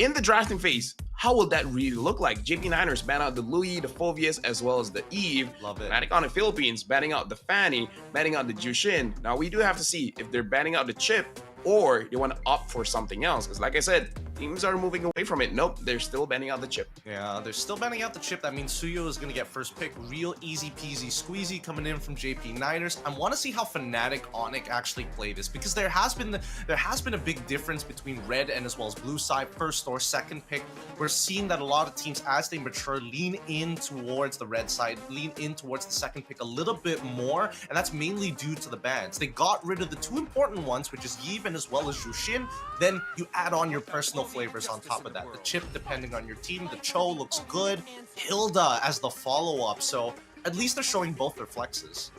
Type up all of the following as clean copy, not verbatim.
in the drafting phase, how will that really look like? JP9ers ban out the Louis, the Phoveus, as well as the Eve. Love it. Fnatic Onic Philippines banning out the Fanny, banning out the Jushin. Now we do have to see if they're banning out the chip or they want to opt for something else. Because like I said, teams are moving away from it. Nope, they're still banning out the chip. Yeah, they're still banning out the chip. That means Suyo is going to get first pick. Real easy peasy squeezy coming in from JP9ers. I want to see how Fnatic Onic actually play this, because there has been a big difference between red and as well as blue side, first or second pick. We're seeing that a lot of teams, as they mature, lean in towards the red side, lean in towards the second pick a little bit more, and that's mainly due to the bans. They got rid of the two important ones, which is Yves and as well as Jushin. Then you add on your personal flavors on top of that. The chip, depending on your team. The Cho looks good. Hilda as the follow-up. So at least they're showing both their flexes.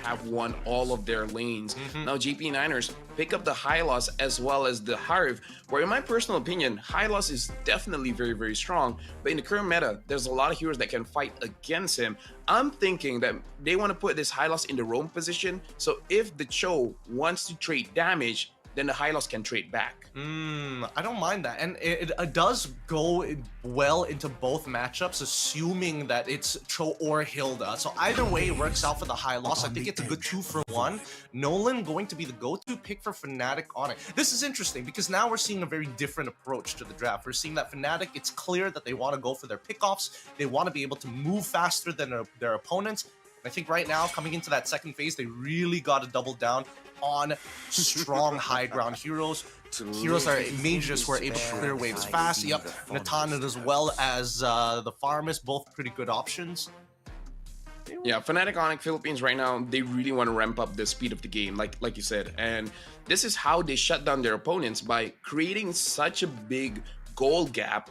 Have won all of their lanes. Now JP9ers pick up the Hylos as well as the Harv, where in my personal opinion, Hylos is definitely very, very strong, but in the current meta, there's a lot of heroes that can fight against him. I'm thinking that they want to put this Hylos in the roam position, so if the Cho wants to trade damage, then the Hylos can trade back. I don't mind that. And it does go well into both matchups, assuming that it's Cho or Hilda. So either way, it works out for the Hylos. I think it's a good 2-for-1. Nolan going to be the go-to pick for Fnatic Onic. This is interesting because now we're seeing a very different approach to the draft. We're seeing that Fnatic, it's clear that they want to go for their pickoffs. They want to be able to move faster than their opponents. And I think right now, coming into that second phase, they really got to double down on strong high ground heroes. Heroes are mages who are able to clear waves fast. Yep, Natan as well as the Farmist, both pretty good options. Yeah, Fnatic Onic Philippines right now, they really want to ramp up the speed of the game, like you said. And this is how they shut down their opponents, by creating such a big goal gap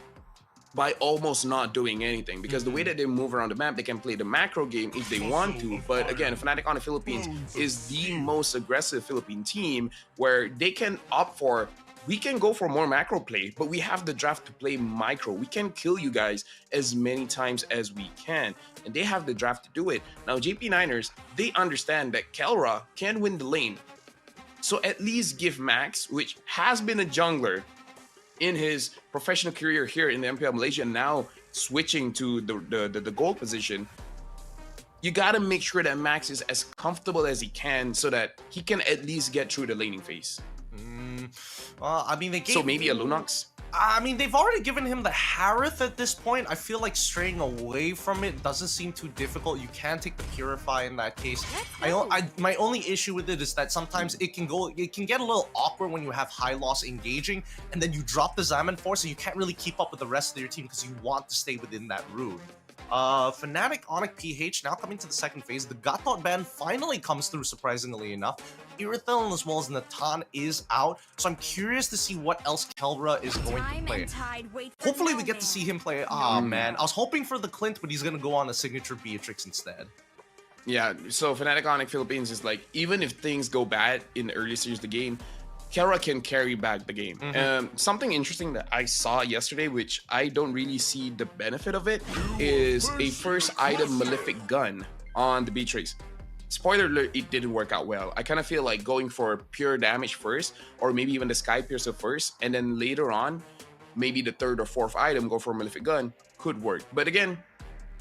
by almost not doing anything, because the way that they move around the map, they can play the macro game if they want to. But again, Fnatic Onic Philippines is the most aggressive Philippine team, where they can opt for, we can go for more macro play, but we have the draft to play micro. We can kill you guys as many times as we can, and they have the draft to do it. Now JP9ers, they understand that Kelra can win the lane, so at least give Max, which has been a jungler in his professional career here in the MPL Malaysia, now switching to the gold position, you gotta make sure that Max is as comfortable as he can, so that he can at least get through the laning phase. Well, I mean, they gave... So maybe a Lunox? I mean, they've already given him the Harith at this point. I feel like straying away from it doesn't seem too difficult. You can take the Purify in that case. My only issue with it is that sometimes it can get a little awkward when you have Hylos engaging, and then you drop the Zaman Force and you can't really keep up with the rest of your team because you want to stay within that rune. Fnatic Onic PH now coming to the second phase. The Gatot ban finally comes through, surprisingly enough. Irithel as well as Natan is out, so I'm curious to see what else Kelra is going to play. Hopefully we get to see him play. Man, I was hoping for the Clint, but he's gonna go on a signature Beatrix instead. Yeah, so Fnatic Onic Philippines is like, even if things go bad in the early stages of the game, Kelra can carry back the game. Something interesting that I saw yesterday, which I don't really see the benefit of it, is a first item Malefic Gun on the Beatrix. Spoiler alert, it didn't work out well. I kind of feel like going for pure damage first, or maybe even the Sky Piercer first, and then later on, maybe the third or fourth item, go for a Malefic Gun, could work. But again,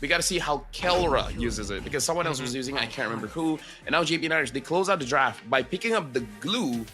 we got to see how Kelra uses it, because someone else was using it, I can't remember who. And now JP9ers, they close out the draft by picking up the Glue,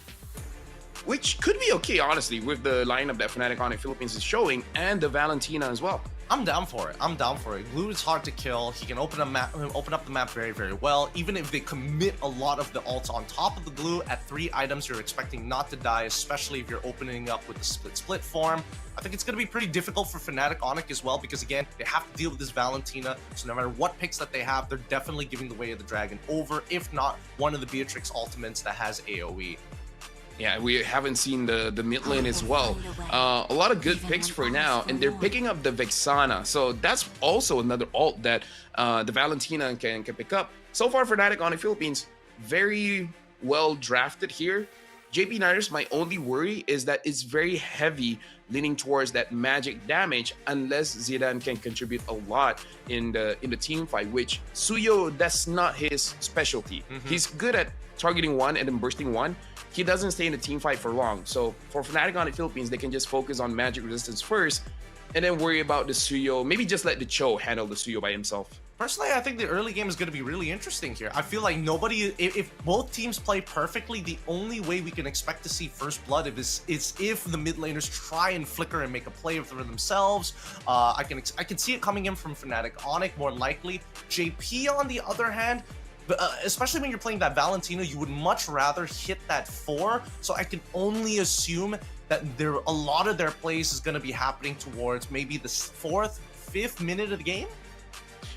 which could be okay, honestly, with the lineup that Fnatic Onic Philippines is showing, and the Valentina as well. I'm down for it. I'm down for it. Glue is hard to kill. He can open up the map very, very well. Even if they commit a lot of the ults on top of the Glue, at 3 items, you're expecting not to die, especially if you're opening up with the split form. I think it's going to be pretty difficult for Fnatic Onic as well, because again, they have to deal with this Valentina. So no matter what picks that they have, they're definitely giving the Way of the Dragon over, if not one of the Beatrix ultimates that has AoE. Yeah, we haven't seen the mid lane as well. A lot of good picks for now, and they're picking up the Vexana. So that's also another ult that the Valentina can pick up. So far, Fnatic Onic Philippines, very well drafted here. JP Niners, my only worry is that it's very heavy leaning towards that magic damage unless Zidane can contribute a lot in the team fight, which Suyo, that's not his specialty. He's good at targeting one and then bursting one. He doesn't stay in the team fight for long. So for Fnatic Onic Philippines, they can just focus on magic resistance first and then worry about the Suyo. Maybe just let the Cho handle the Suyo by himself. Personally, I think the early game is going to be really interesting here. I feel like if both teams play perfectly, the only way we can expect to see first blood is if the mid laners try and flicker and make a play for themselves. I can see it coming in from Fnatic. Onic more likely. JP on the other hand, especially when you're playing that Valentina, you would much rather hit that 4. So I can only assume that a lot of their plays is going to be happening towards maybe the 4th, 5th minute of the game.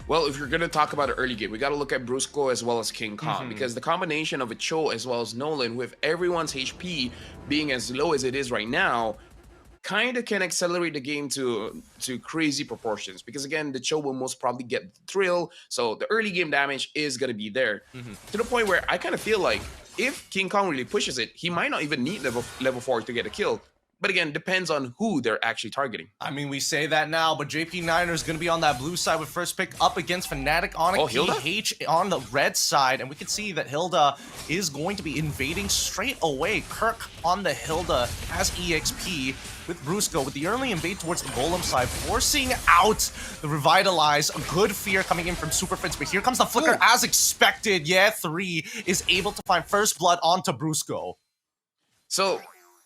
Well, if you're going to talk about the early game, we got to look at Brusco as well as King Kong, because the combination of a Cho as well as Nolan, with everyone's HP being as low as it is right now, kind of can accelerate the game to crazy proportions. Because again, the Cho will most probably get the thrill, so the early game damage is going to be there. To the point where I kind of feel like if King Kong really pushes it, he might not even need level 4 to get a kill. But again, depends on who they're actually targeting. I mean, we say that now, but JP Niner is going to be on that blue side with first pick up against Fnatic Onic PH on the red side. And we can see that Hilda is going to be invading straight away. Kirk on the Hilda has EXP with Brusco with the early invade towards the Golem side, forcing out the Revitalize. A good fear coming in from Super Friends, but here comes the Flicker as expected. Yeah, 3 is able to find first blood onto Brusco. So,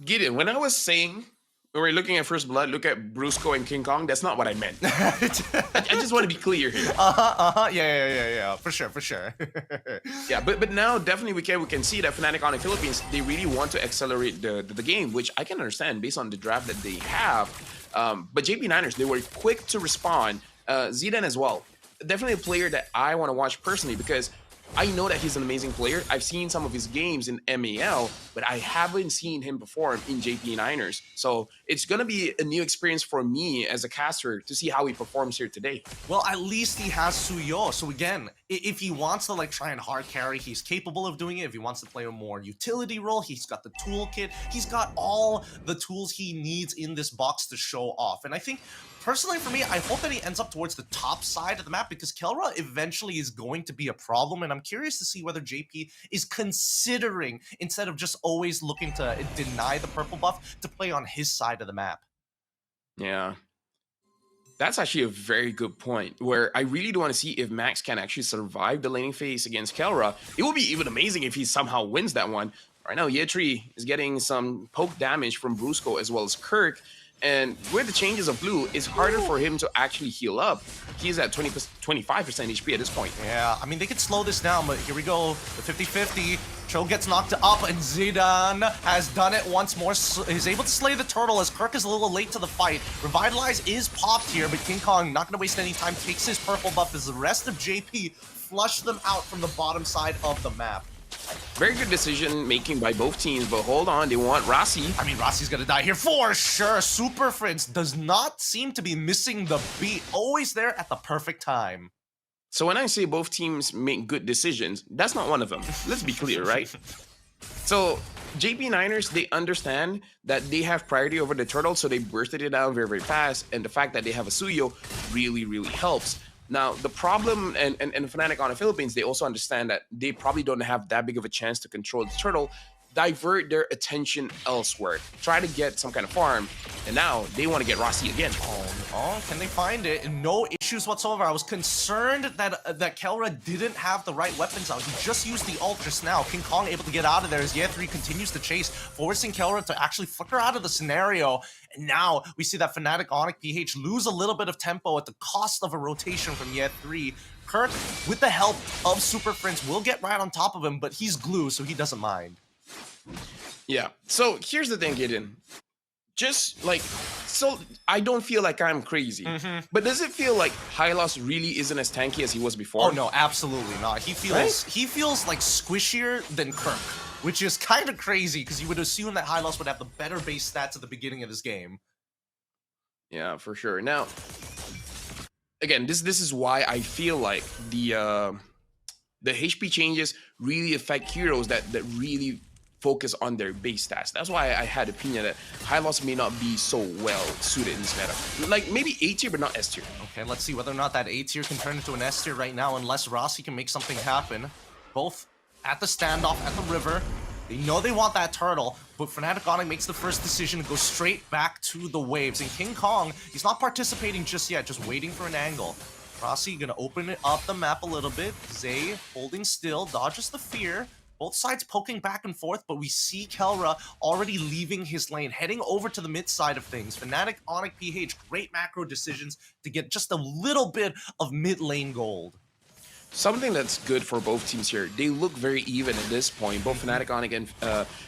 Gideon, when I was saying when we're looking at first blood, look at Brusco and King Kong, that's not what I meant. I just want to be clear here. Yeah, for sure. Yeah, but now definitely we can see that Fnatic Onic Philippines, they really want to accelerate the game, which I can understand based on the draft that they have. But JP Niners, they were quick to respond. Zidane as well. Definitely a player that I want to watch personally, because I know that he's an amazing player. I've seen some of his games in MAL, but I haven't seen him perform in JP Niners. So it's going to be a new experience for me as a caster to see how he performs here today. Well, at least he has Suyo. So again, if he wants to try and hard carry, he's capable of doing it. If he wants to play a more utility role, he's got the toolkit. He's got all the tools he needs in this box to show off. And I think personally, for me, I hope that he ends up towards the top side of the map, because Kelra eventually is going to be a problem, and I'm curious to see whether JP is considering, instead of just always looking to deny the purple buff, to play on his side of the map. Yeah. That's actually a very good point, where I really do want to see if Max can actually survive the laning phase against Kelra. It will be even amazing if he somehow wins that one. Right now, Yetri is getting some poke damage from Brusco as well as Kirk. And with the changes of blue, it's harder for him to actually heal up. He's at 25% HP at this point. Yeah, I mean, they could slow this down, but here we go. The 50-50. Cho gets knocked up, and Zidane has done it once more. He's able to slay the turtle as Kirk is a little late to the fight. Revitalize is popped here, but King Kong, not going to waste any time, takes his purple buff as the rest of JP flush them out from the bottom side of the map. Very good decision making by both teams, but hold on, they want Rossi. I mean, Rossi's gonna die here for sure. Super Friends does not seem to be missing the beat. Always there at the perfect time. So when I say both teams make good decisions, that's not one of them. Let's be clear, right? So JP Niners, they understand that they have priority over the turtle, so they bursted it down very, very fast. And the fact that they have a Suyo really, really helps. Now, the problem, and Fnatic Onic Philippines, they also understand that they probably don't have that big of a chance to control the turtle. Divert their attention elsewhere. Try to get some kind of farm, and now they want to get Rossi again. Oh, can they find it? No issues whatsoever. I was concerned that Kelra didn't have the right weapons out. He just used the ult just now. King Kong able to get out of there as Ye3 continues to chase, forcing Kelra to actually flicker out of the scenario. And now we see that Fnatic Onic PH lose a little bit of tempo at the cost of a rotation from Ye3. Kirk, with the help of Super Friends, will get right on top of him, but he's glue, so he doesn't mind. Yeah, so here's the thing, Gideon. Just like, so I don't feel like I'm crazy, but does it feel like Hylos really isn't as tanky as he was before? Oh no, absolutely not. He feels like squishier than Kirk, which is kind of crazy because you would assume that Hylos would have the better base stats at the beginning of his game. Yeah, for sure. Now, again, this is why I feel like the HP changes really affect heroes that really focus on their base stats. That's why I had opinion that high loss may not be so well suited in this meta. Like maybe A tier, but not S tier. Okay, let's see whether or not that A tier can turn into an S tier right now, unless Rossi can make something happen. Both at the standoff, at the river. They know they want that turtle, but Fnatic Onic makes the first decision to go straight back to the waves. And King Kong, he's not participating just yet, just waiting for an angle. Rossi gonna open it up the map a little bit. Zay holding still, dodges the fear. Both sides poking back and forth, but we see Kelra already leaving his lane, heading over to the mid side of things. Fnatic, Onic, PH, great macro decisions to get just a little bit of mid lane gold. Something that's good for both teams here, they look very even at this point, both Fnatic, Onic,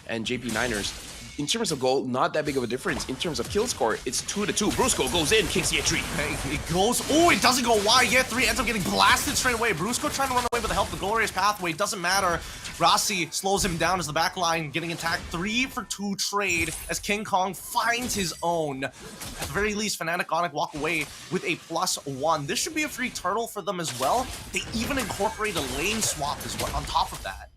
and JP Niners. In terms of goal, not that big of a difference. In terms of kill score, it's 2-2. Brusco goes in, kicks the tree. Hey, it goes. Oh, it doesn't go wide yet. 3 ends up getting blasted straight away. Brusco trying to run away with the help of the glorious pathway. Doesn't matter. Rossi slows him down as the back line getting attacked. 3 for 2 trade as King Kong finds his own. At the very least, Fnatic Onic walk away with a +1. This should be a free turtle for them as well. They even incorporate a lane swap as well on top of that.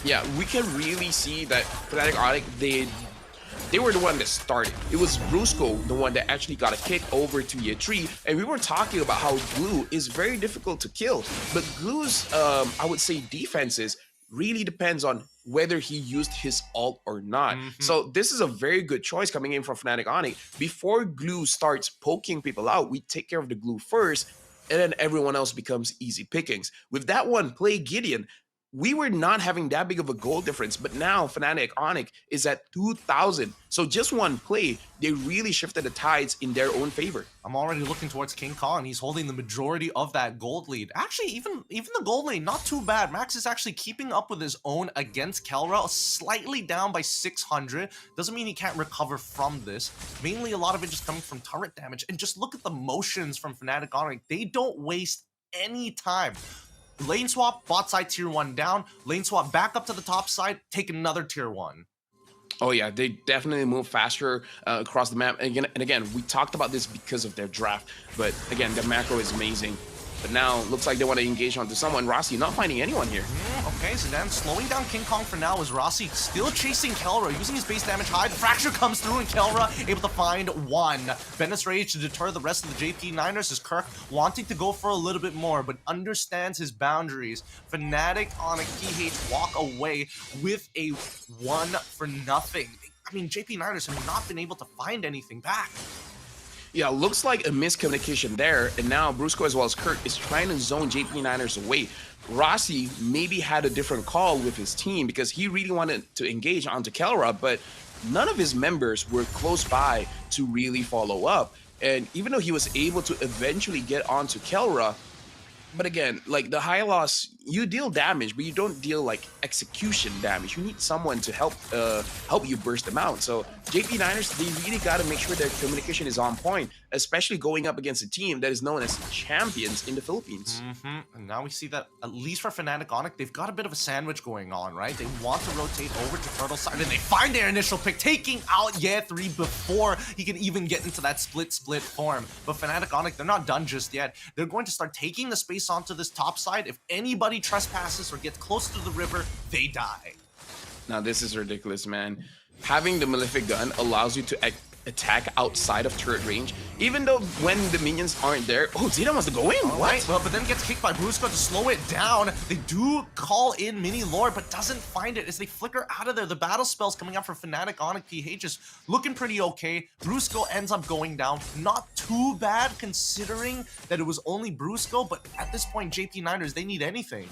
Yeah, we can really see that Fnatic Onic, they were the one that started. It was Brusco, the one that actually got a kick over to Yetri, and we were talking about how Glue is very difficult to kill. But Glue's, I would say, defenses really depends on whether he used his ult or not. So this is a very good choice coming in from Fnatic Onic. Before Glue starts poking people out, we take care of the Glue first, and then everyone else becomes easy pickings. With that one play, Gideon, we were not having that big of a goal difference, but now Fnatic Onic is at 2,000. So just one play, they really shifted the tides in their own favor. I'm already looking towards King Kong. He's holding the majority of that gold lead. Actually, even the gold lane, not too bad. Max is actually keeping up with his own against Kelra, slightly down by 600. Doesn't mean he can't recover from this. Mainly a lot of it just coming from turret damage. And just look at the motions from Fnatic Onic. They don't waste any time. Lane swap, bot side tier 1 down. Lane swap back up to the top side, take another tier 1. Oh yeah, they definitely move faster across the map. And again, we talked about this because of their draft. But again, the macro is amazing. But now, looks like they want to engage onto someone. Rossi not finding anyone here. Okay, so then slowing down King Kong for now as Rossi still chasing Kelra, using his base damage high. The fracture comes through and Kelra able to find 1. Bennet's Rage to deter the rest of the JP Niners as Kirk wanting to go for a little bit more, but understands his boundaries. Fnatic on a PH walk away with a 1-0. I mean, JP Niners have not been able to find anything back. Yeah, looks like a miscommunication there, and now Brusco as well as Kurt is trying to zone JP Niners away. Rossi maybe had a different call with his team because he really wanted to engage onto Kelra, but none of his members were close by to really follow up. And even though he was able to eventually get onto Kelra, but again, like the high loss, you deal damage, but you don't deal like execution damage. You need someone to help you burst them out. So JP Niners, they really got to make sure their communication is on point, especially going up against a team that is known as champions in the Philippines. And now we see that, at least for Fnatic Onic, they've got a bit of a sandwich going on, right? They want to rotate over to Turtle side, and they find their initial pick, taking out Ye3 before he can even get into that split form. But Fnatic Onic, they're not done just yet. They're going to start taking the space onto this top side. If anybody trespasses or gets close to the river, they die. Now this is ridiculous, man. Having the Malefic gun allows you to attack outside of turret range, even though when the minions aren't there. Oh, Zeta wants to go in. What? Right, well, but then gets kicked by Brusco to slow it down. They do call in Mini Lord, but doesn't find it as they flicker out of there. The battle spells coming out from Fnatic Onic PH is looking pretty okay. Brusco ends up going down. Not too bad considering that it was only Brusco, but at this point, JP Niners, they need anything.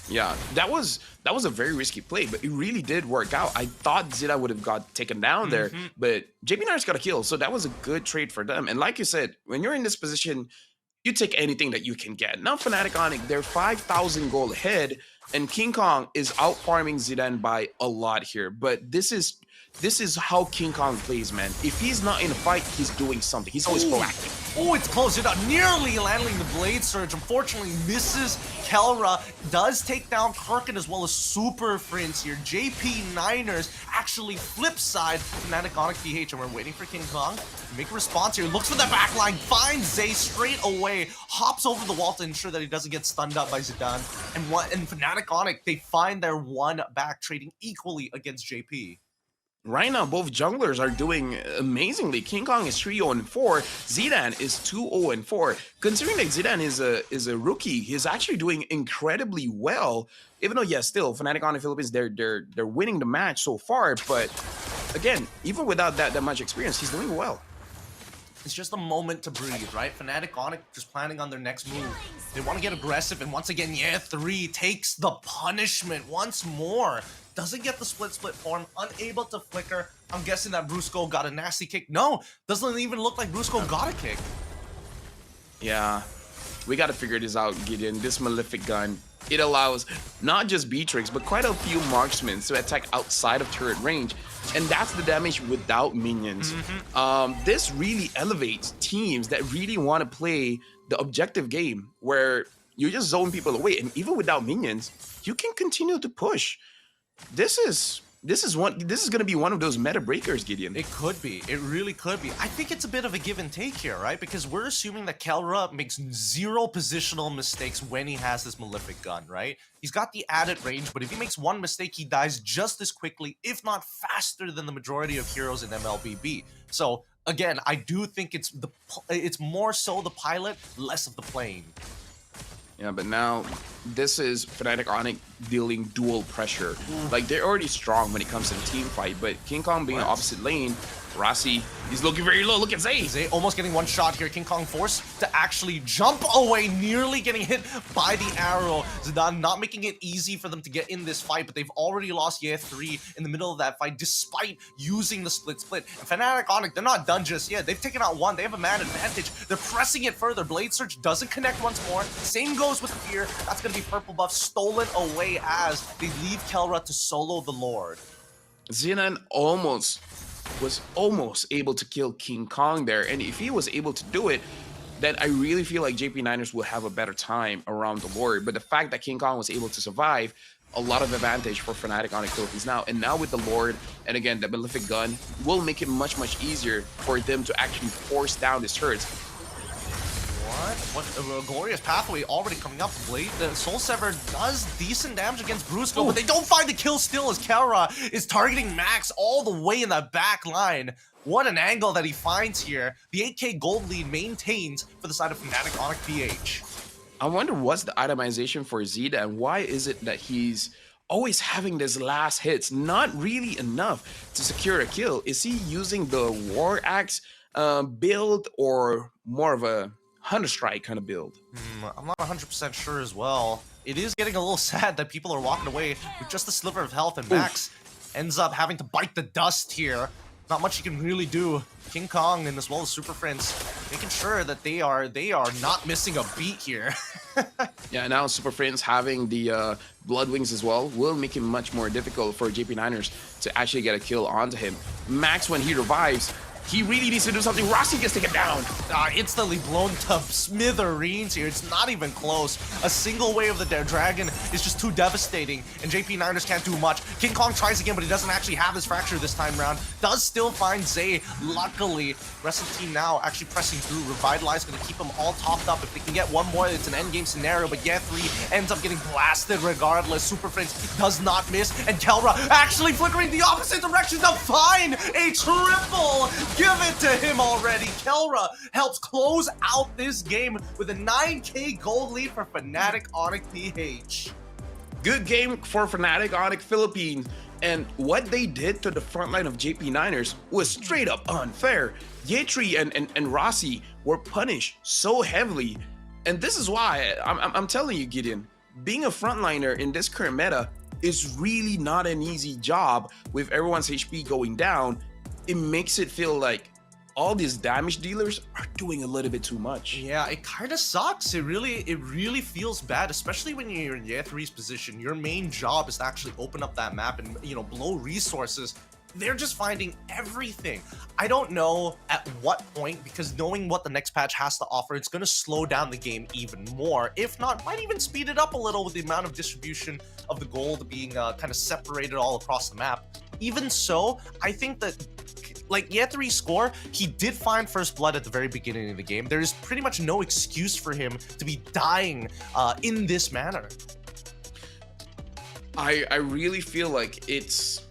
Yeah, that was a very risky play, but it really did work out. I thought Zeta would have got taken down there, but JP Niners got a kill, so that was a good trade for them. And like you said, when you're in this position, you take anything that you can get. Now Fnatic Onic, they're 5,000 gold ahead, and King Kong is out farming Zidane by a lot here. But this is This is how King Kong plays, man. If he's not in a fight, he's doing something. He's always proactive. Oh, it's close. You're not nearly landing the Blade Surge. Unfortunately, misses. Kelra does take down Kirkin as well as Super Prince here. JP Niners actually flip side Fnatic Onic PH, and we're waiting for King Kong to make a response here. Looks for the backline, finds Zay straight away, hops over the wall to ensure that he doesn't get stunned up by Zidane. And Fnatic Onic, they find their one back, trading equally against JP. Right now, both junglers are doing amazingly. King Kong is 3-0-4. Zidane is 2-0-4. Considering that Zidane is a rookie, he's actually doing incredibly well. Even though, yes, still Fnatic Onic Philippines, they're winning the match so far. But again, even without that much experience, he's doing well. It's just a moment to breathe, right? Fnatic Onic just planning on their next move. They want to get aggressive, and once again, yeah, 3 takes the punishment once more. Doesn't get the split form, unable to flicker. I'm guessing that Brusco got a nasty kick. No, doesn't even look like Brusco got a kick. Yeah, we got to figure this out, Gideon. This Malefic gun, it allows not just Beatrix, but quite a few marksmen to attack outside of turret range. And that's the damage without minions. This really elevates teams that really want to play the objective game, where you just zone people away. And even without minions, you can continue to push. This is going to be one of those meta breakers, Gideon. It could be. It really could be. I think it's a bit of a give and take here, right? Because we're assuming that Kelra makes 0 positional mistakes when he has this Malefic gun, right? He's got the added range, but if he makes one mistake, he dies just as quickly, if not faster than the majority of heroes in MLBB. So again, I do think it's more so the pilot, less of the plane. Yeah, but now this is Fnatic Onic dealing dual pressure. Like, they're already strong when it comes to the team fight, but King Kong being opposite lane, Rossi, he's looking very low. Look at Zay. Zay almost getting one shot here. King Kong forced to actually jump away, nearly getting hit by the arrow. Zidane not making it easy for them to get in this fight, but they've already lost Ye 3 in the middle of that fight, despite using the split. And Fnatic Onic, they're not done just yet. They've taken out one. They have a man advantage. They're pressing it further. Blade Surge doesn't connect once more. Same goes with Fear. That's going to be purple buff stolen away as they leave Kelra to solo the Lord. Zidane was almost able to kill King Kong there, and if he was able to do it, then I really feel like JP Niners will have a better time around the Lord. But the fact that King Kong was able to survive, a lot of advantage for Fnatic Onic Philippines now. And now with the Lord, and again, the Malefic gun will make it much easier for them to actually force down these turrets. What a glorious pathway already coming up. Blade, the Soul Sever does decent damage against Brusco, but they don't find the kill still as Kelra is targeting Max all the way in the back line. What an angle that he finds here. The 8k gold lead maintains for the side of Fnatic Onic PH. I wonder what's the itemization for Zida, and why is it that he's always having these last hits, not really enough to secure a kill? Is he using the War Axe build, or more of a Hunter Strike kind of build? I'm not 100% sure as well. It is getting a little sad that people are walking away with just a sliver of health, and Max ends up having to bite the dust here. Not much you can really do. King Kong and as well as Super Prince making sure that they are not missing a beat here. Yeah, now Super Prince having the Blood Wings as well will make it much more difficult for JP Niners to actually get a kill onto him. Max, when he revives, he really needs to do something. Rossi gets taken down. Instantly blown to smithereens here. It's not even close. A single wave of the dragon is just too devastating, and JP Niners can't do much. King Kong tries again, but he doesn't actually have his fracture this time around. Does still find Zay, luckily. Rest of the team now actually pressing through. Revitalize going to keep them all topped up. If they can get one more, it's an endgame scenario, but yeah, 3 ends up getting blasted regardless. Super Prince does not miss, and Kelra actually flickering the opposite direction to find a triple. Give it to him already. Kelra helps close out this game with a 9k gold lead for Fnatic Onic PH. Good game for Fnatic Onic Philippines. And what they did to the front line of JP Niners was straight up unfair. Yetri and Rossi were punished so heavily. And this is why I'm telling you, Gideon, being a frontliner in this current meta is really not an easy job. With everyone's HP going down, it makes it feel like all these damage dealers are doing a little bit too much. Yeah, it kind of sucks. It really feels bad, especially when you're in Ye 3's position. Your main job is to actually open up that map and, you know, blow resources. they're just finding everything. I don't know at what point, because knowing what the next patch has to offer, it's going to slow down the game even more. If not, might even speed it up a little with the amount of distribution of the gold being kind of separated all across the map. Even so, I think that, like, he had to rescore. He did find first blood at the very beginning of the game. There is pretty much no excuse for him to be dying in this manner. I really feel like it's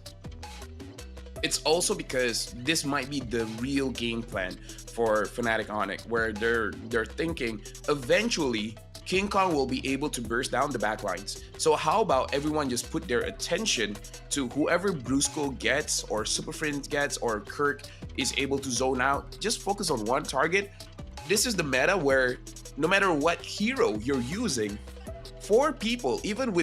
also because this might be the real game plan for Fnatic Onic, where they're thinking eventually King Kong will be able to burst down the backlines. So how about everyone just put their attention to whoever Brusco gets, or Super Friends gets, or Kirk is able to zone out. Just focus on one target. This is the meta where no matter what hero you're using, 4 people, even with